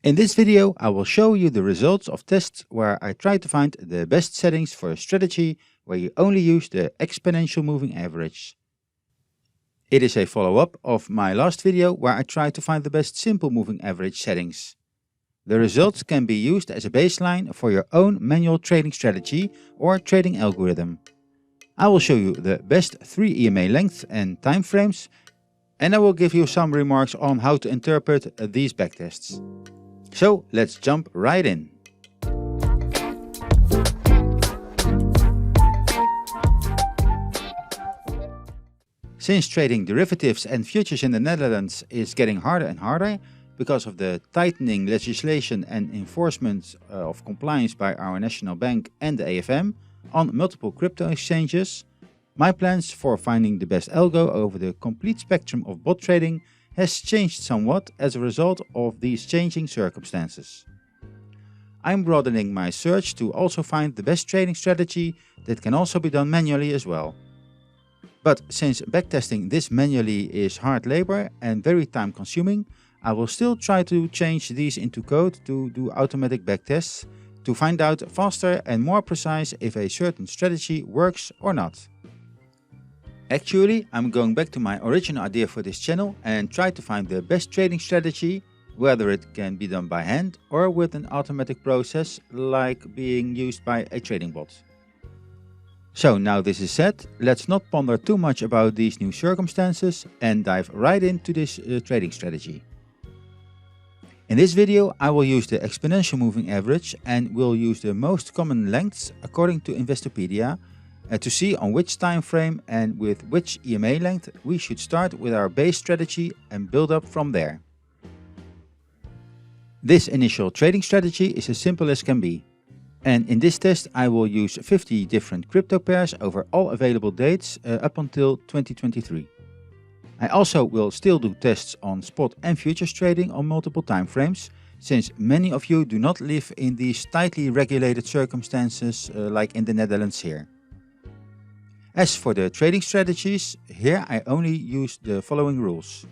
In this video, I will show you the results of tests where I try to find the best settings for a strategy where you only use the exponential moving average. It is a follow-up of my last video where I tried to find the best simple moving average settings. The results can be used as a baseline for your own manual trading strategy or trading algorithm. I will show you the best 3 EMA lengths and time frames, and I will give you some remarks on how to interpret these backtests. So let's jump right in. Since trading derivatives and futures in the Netherlands is getting harder and harder because of the tightening legislation and enforcement of compliance by our national bank and the AFM on multiple crypto exchanges, my plans for finding the best algo over the complete spectrum of bot trading has changed somewhat as a result of these changing circumstances. I'm broadening my search to also find the best trading strategy that can also be done manually as well. But since backtesting this manually is hard labor and very time consuming, I will still try to change these into code to do automatic backtests to find out faster and more precise if a certain strategy works or not. Actually, I'm going back to my original idea for this channel and try to find the best trading strategy, whether it can be done by hand or with an automatic process like being used by a trading bot. So now this is said, let's not ponder too much about these new circumstances and dive right into this trading strategy. In this video, I will use the exponential moving average and will use the most common lengths according to Investopedia to see on which time frame and with which EMA length we should start with our base strategy and build up from there. This initial trading strategy is as simple as can be. And in this test I will use 50 different crypto pairs over all available dates up until 2023. I also will still do tests on spot and futures trading on multiple time frames, since many of you do not live in these tightly regulated circumstances like in the Netherlands here. As for the trading strategies, here I only use the following rules.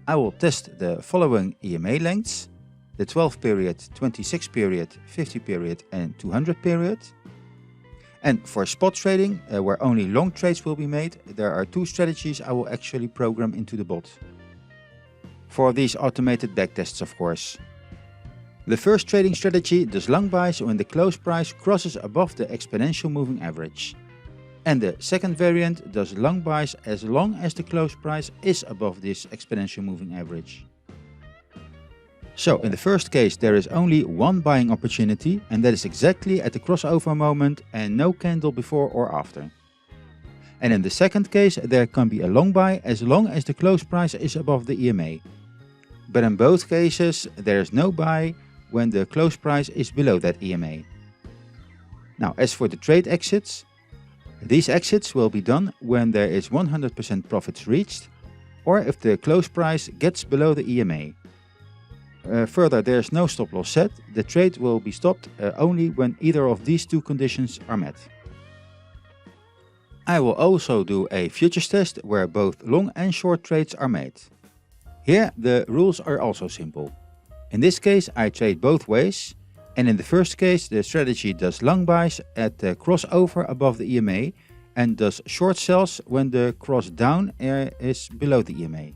I will test the following EMA lengths: the 12 period, 26 period, 50 period and 200 period. And for spot trading, where only long trades will be made, there are 2 strategies I will actually program into the bot. For these automated backtests, of course. The first trading strategy does long buys when the close price crosses above the exponential moving average. And the second variant does long buys as long as the close price is above this exponential moving average. So in the first case there is only one buying opportunity, and that is exactly at the crossover moment and no candle before or after. And in the second case there can be a long buy as long as the close price is above the EMA. But in both cases there is no buy when the close price is below that EMA. Now as for the trade exits, these exits will be done when there is 100% profits reached or if the close price gets below the EMA. Further, there is no stop loss set. The trade will be stopped only when either of these 2 conditions are met. I will also do a futures test where both long and short trades are made. Here the rules are also simple. In this case I trade both ways, and in the first case the strategy does long buys at the crossover above the EMA and does short sells when the cross down is below the EMA.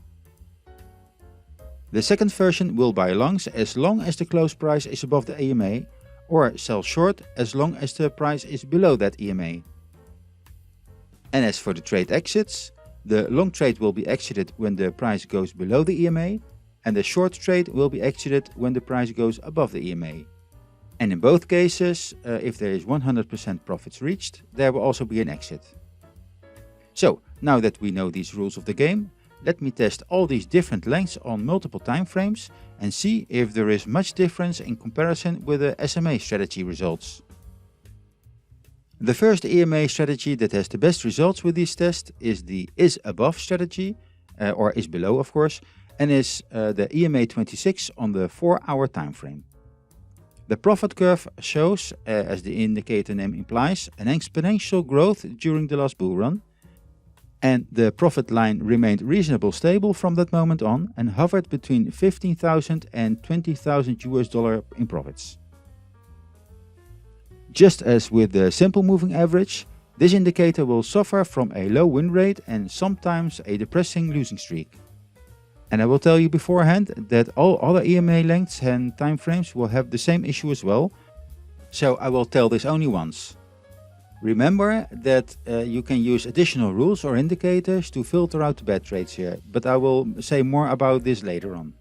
The second version will buy longs as long as the close price is above the EMA, or sell short as long as the price is below that EMA. And as for the trade exits, the long trade will be exited when the price goes below the EMA, and the short trade will be exited when the price goes above the EMA. And in both cases, if there is 100% profits reached, there will also be an exit. So, now that we know these rules of the game, let me test all these different lengths on multiple time frames and see if there is much difference in comparison with the SMA strategy results. The first EMA strategy that has the best results with this test is the is above strategy, or is below of course, and is the EMA-26 on the 4-hour time frame. The profit curve shows, as the indicator name implies, an exponential growth during the last bull run. and the profit line remained reasonably stable from that moment on and hovered between 15,000 and 20,000 US dollar in profits. Just as with the simple moving average, this indicator will suffer from a low win rate and sometimes a depressing losing streak. And I will tell you beforehand that all other EMA lengths and timeframes will have the same issue as well, so I will tell this only once. Remember that you can use additional rules or indicators to filter out the bad trades here, but I will say more about this later on.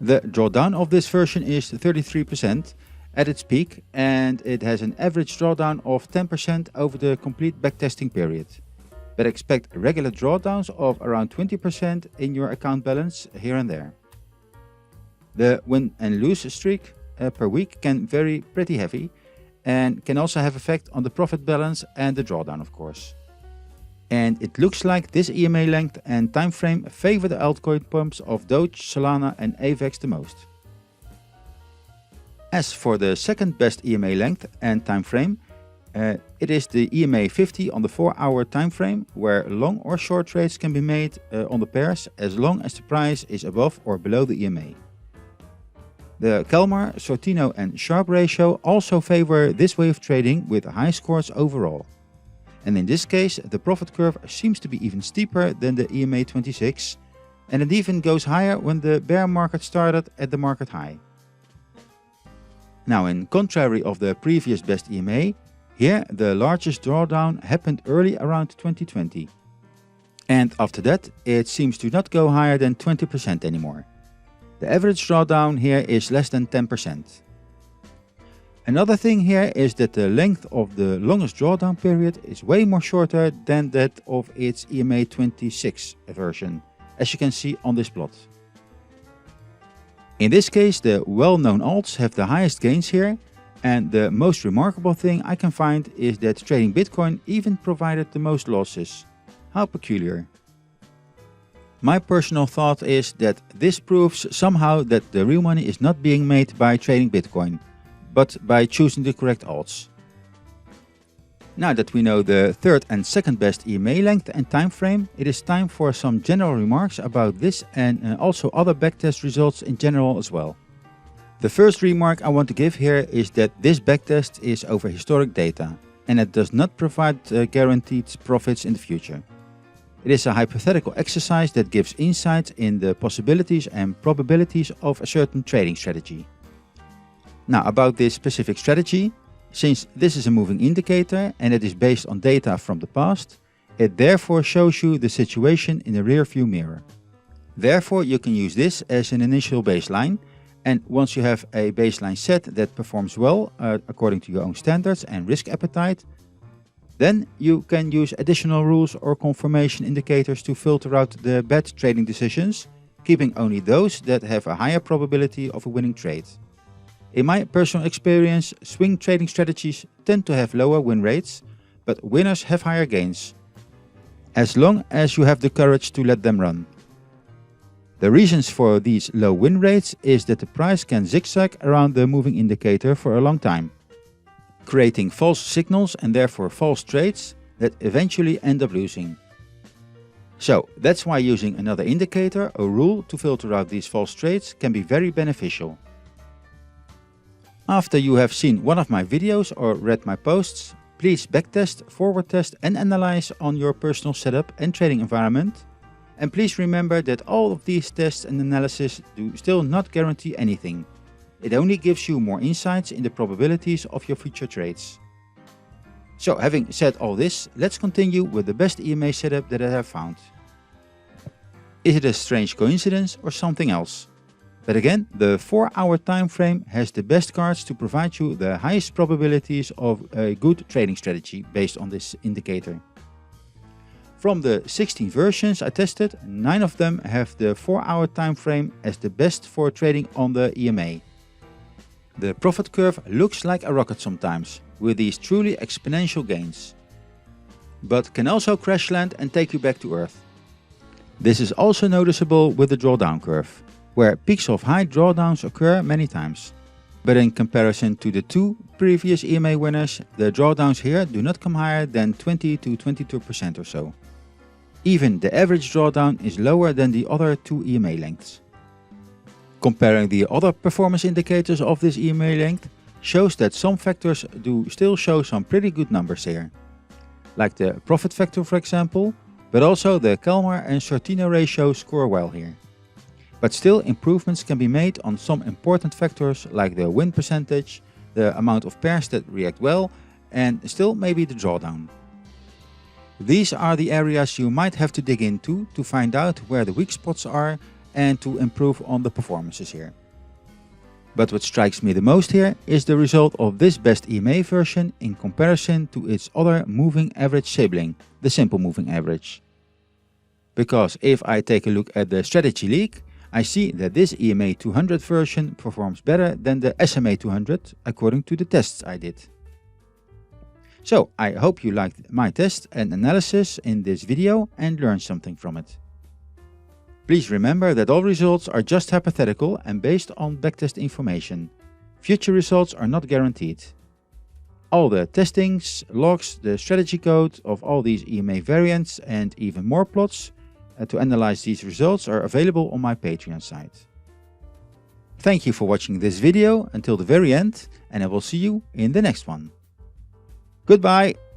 The drawdown of this version is 33% at its peak, and it has an average drawdown of 10% over the complete backtesting period. But expect regular drawdowns of around 20% in your account balance here and there. The win and lose streak per week can vary pretty heavy and can also have effect on the profit balance and the drawdown, of course. And it looks like this EMA length and time frame favor the altcoin pumps of Doge, Solana and AVAX the most. As for the second best EMA length and time frame, it is the EMA-50 on the 4-hour time frame, where long or short trades can be made on the pairs as long as the price is above or below the EMA. The Kalmar, Sortino and Sharp ratio also favor this way of trading with high scores overall. And in this case, the profit curve seems to be even steeper than the EMA-26, and it even goes higher when the bear market started at the market high. Now, in contrary of the previous best EMA, here the largest drawdown happened early around 2020. And after that, it seems to not go higher than 20% anymore. The average drawdown here is less than 10%. Another thing here is that the length of the longest drawdown period is way more shorter than that of its EMA-26 version, as you can see on this plot. In this case, the well-known alts have the highest gains here, and the most remarkable thing I can find is that trading Bitcoin even provided the most losses. How peculiar. My personal thought is that this proves somehow that the real money is not being made by trading Bitcoin, but by choosing the correct alts. Now that we know the third and second best EMA length and time frame, it is time for some general remarks about this and also other backtest results in general as well. The first remark I want to give here is that this backtest is over historic data, and it does not provide guaranteed profits in the future. It is a hypothetical exercise that gives insight in the possibilities and probabilities of a certain trading strategy. Now, about this specific strategy, since this is a moving indicator and it is based on data from the past, it therefore shows you the situation in the rear-view mirror. Therefore, you can use this as an initial baseline, and once you have a baseline set that performs well according to your own standards and risk appetite, then you can use additional rules or confirmation indicators to filter out the bad trading decisions, keeping only those that have a higher probability of a winning trade. In my personal experience, swing trading strategies tend to have lower win rates, but winners have higher gains, as long as you have the courage to let them run. The reasons for these low win rates is that the price can zigzag around the moving indicator for a long time, creating false signals and therefore false trades that eventually end up losing. So that's why using another indicator or rule to filter out these false trades can be very beneficial. After you have seen one of my videos or read my posts, please backtest, forward test and analyze on your personal setup and trading environment. And please remember that all of these tests and analysis do still not guarantee anything. It only gives you more insights in the probabilities of your future trades. So having said all this, let's continue with the best EMA setup that I have found. Is it a strange coincidence or something else? But again, the 4-hour time frame has the best cards to provide you the highest probabilities of a good trading strategy based on this indicator. From the 16 versions I tested, 9 of them have the 4-hour time frame as the best for trading on the EMA. The profit curve looks like a rocket sometimes, with these truly exponential gains, but can also crash land and take you back to earth. This is also noticeable with the drawdown curve, where peaks of high drawdowns occur many times. But in comparison to the 2 previous EMA winners, the drawdowns here do not come higher than 20 to 22% or so. Even the average drawdown is lower than the other two EMA lengths. Comparing the other performance indicators of this EMA length shows that some factors do still show some pretty good numbers here. Like the profit factor for example, but also the Kalmar and Sortino ratio score well here. But still improvements can be made on some important factors like the win percentage, the amount of pairs that react well, and still maybe the drawdown. These are the areas you might have to dig into to find out where the weak spots are and to improve on the performances here. But what strikes me the most here is the result of this best EMA version in comparison to its other moving average sibling, the simple moving average. Because if I take a look at the strategy league, I see that this EMA 200 version performs better than the SMA 200 according to the tests I did. So I hope you liked my test and analysis in this video and learned something from it. Please remember that all results are just hypothetical and based on backtest information. Future results are not guaranteed. All the testings, logs, the strategy code of all these EMA variants and even more plots to analyze these results are available on my Patreon site. Thank you for watching this video until the very end, and I will see you in the next one. Goodbye!